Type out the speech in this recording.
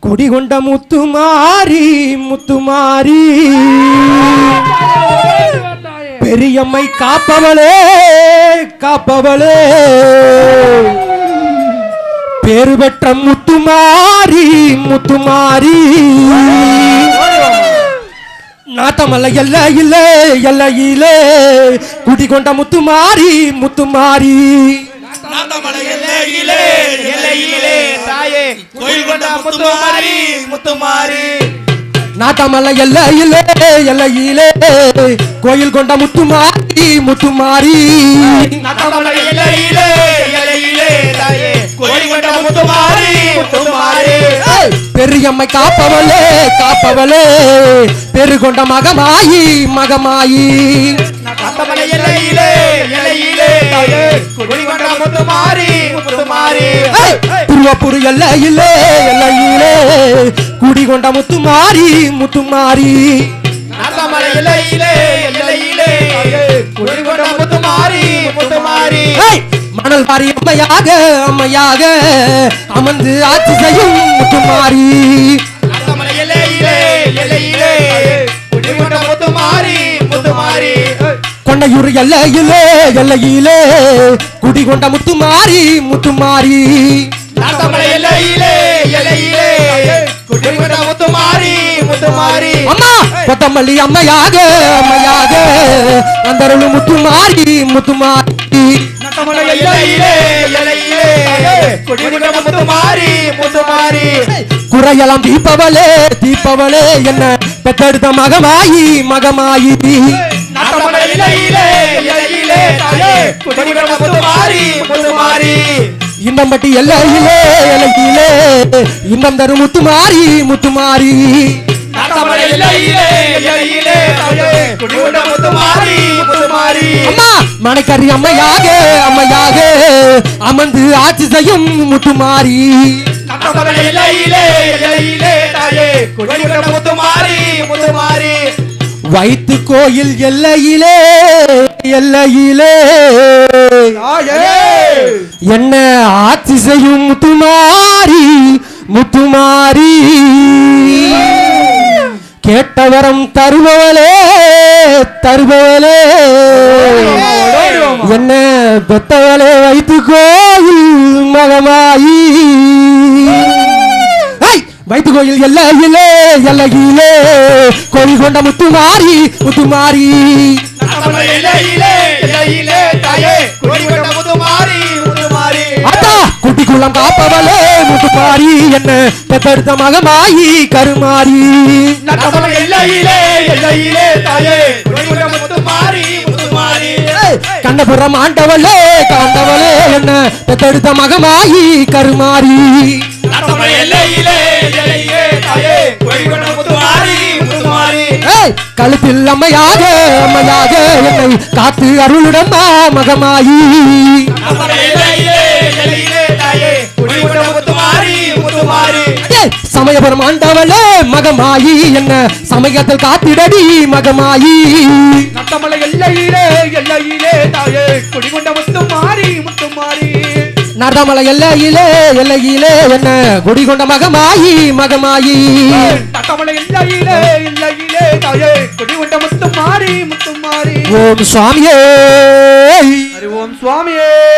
குடிகொண்ட முத்துமாரி முத்துமாரி பெரியம்மை காப்பவளே காப்பவளே பேரு பெற்ற முத்துமாரி முத்துமாரி நாத்தமல்ல எல்லையிலே எல்லையிலே குடிகொண்ட முத்துமாரி முத்துமாரி நாத்தமல்ல எல்லையிலே எல்லையிலே தாயே கோயில் கொண்ட முத்துமாரி முத்துமாரி நாத்தமல்ல எல்லையிலே எல்லையிலே கோயில் கொண்ட முத்துமாரி முத்துமாரி நாத்தமல்ல எல்லையிலே எல்லையிலே தாயே கோயில் கொண்ட முத்துமாரி முத்துமாரி பெரியம்மை காப்பவளே காப்பவளே பெருகொண்ட மகமாயி மகமாயி நாத்தமல்ல எல்லையிலே எல்லையிலே தாயே கோயில் கொண்ட முத்துமாரி முத்துமாரி திருவப்பூர் எல்லையிலே எல்லையிலே குடிகொண்ட முத்துமாரி முத்துமாரி நாத்தமல்ல எல்லையிலே எல்லையிலே தாயே கோயில் கொண்ட முத்துமாரி முத்துமாரி மணல் வாரி அம்மையாக அம்மையாக அமர்ந்து ஆட்சி செய்யும் முத்துமாரி நாத்தமல்ல எல்லையிலே எல்லையிலே கோயில் கொண்ட முத்துமாரி முத்துமாரி கொண்டையூர் எல்லையிலே எல்லையிலே குடிகொண்ட முத்துமாரி முத்துமாரி நாத்தமல்ல எல்லையிலே எல்லையிலே கோயில் கொண்ட முத்துமாரி முத்துமாரி அம்மா கொத்தமல்லி அம்மையாக அம்மையாக அந்தருளு முத்துமாரி முத்துமாரி நாத்தமல்ல எல்லையிலே எல்லையிலே கோயில் கொண்ட முத்துமாரி முத்துமாரி குறையெல்லாம் தீப்பவளே தீப்பவளே என்ன பெத்தெடுத்த மகமாயி மகமாயி நாத்தமல்ல எல்லையிலே எல்லையிலே தாயே கோயில் கொண்ட முத்துமாரி முத்துமாரி இன்பம்பட்டி எல்லையிலே எல்லையிலே இன்பம் தரும் முத்துமாரி முத்துமாரி நாத்தமல்ல எல்லையிலே எல்லையிலே தாயே கோயில் கொண்ட முத்துமாரி முத்துமாரி அம்மா மனைக்கறி அம்மையாக அம்மையாக அமர்ந்து ஆட்சி செய்யும் முத்துமாரி நாத்தமல்ல எல்லையிலே எல்லையிலே தாயே கோயில் கொண்ட முத்துமாரி முத்துமாரி வைத்து கோயில் எல்லையிலே எல்லையிலே என்ன ஆட்சி செய்யும் முத்துமாரி முத்துமாரி கேட்டவரம் தருபவளே தருபவளே என்ன பெத்தவளே வைத்து கோயில் மகமாயி வைத்து கோயில் எல்லையிலே எல்லையிலே கோயில் கொண்ட முத்துமாரி முத்துமாரி நாத்தமல்ல எல்லையிலே எல்லையிலே தாயே கோயில் கொண்ட முத்துமாரி முத்துமாரி அத்தா குட்டிக்குளம் காப்பவளே முத்துமாரி என்ன பெத்தெடுத்த மகமாயி கருமாரி நாத்தமல்ல எல்லையிலே எல்லையிலே தாயே கோயில் கொண்ட முத்துமாரி முத்துமாரி கண்ணபுரம் ஆண்டவளே காண்டவளே என்ன பெத்தெடுத்த மகமாயி கருமாரி நாத்தமல்ல எல்லையிலே எல்லையிலே தாயே கோயில் கொண்ட முத்துமாரி முத்துமாரி கழுத்தில் அம்மையாக அம்மையாக என்னை காத்து அருளுடம்மா மகமாயி நாத்தமல்ல எல்லையிலே எல்லையிலே தாயே கோயில் கொண்ட முத்துமாரி முத்துமாரி சமயபுரம் ஆண்டவளே மகமாயி என்ன சமயத்தில் காத்திடடி மகமாயி நாத்தமல்ல எல்லையிலே எல்லையிலே தாயே கோயில் கொண்ட முத்துமாரி முத்துமாரி நர்தமலை எல்லையிலே எல்லையிலே என்ன குடிகொண்ட மகமாயி மகமாயி நாத்தமல்ல எல்லையிலே எல்லையிலே தாயே கோயில் கொண்ட முத்துமாரி முத்துமாரி ஓம் சுவாமியே ஹரி ஓம் சுவாமியே.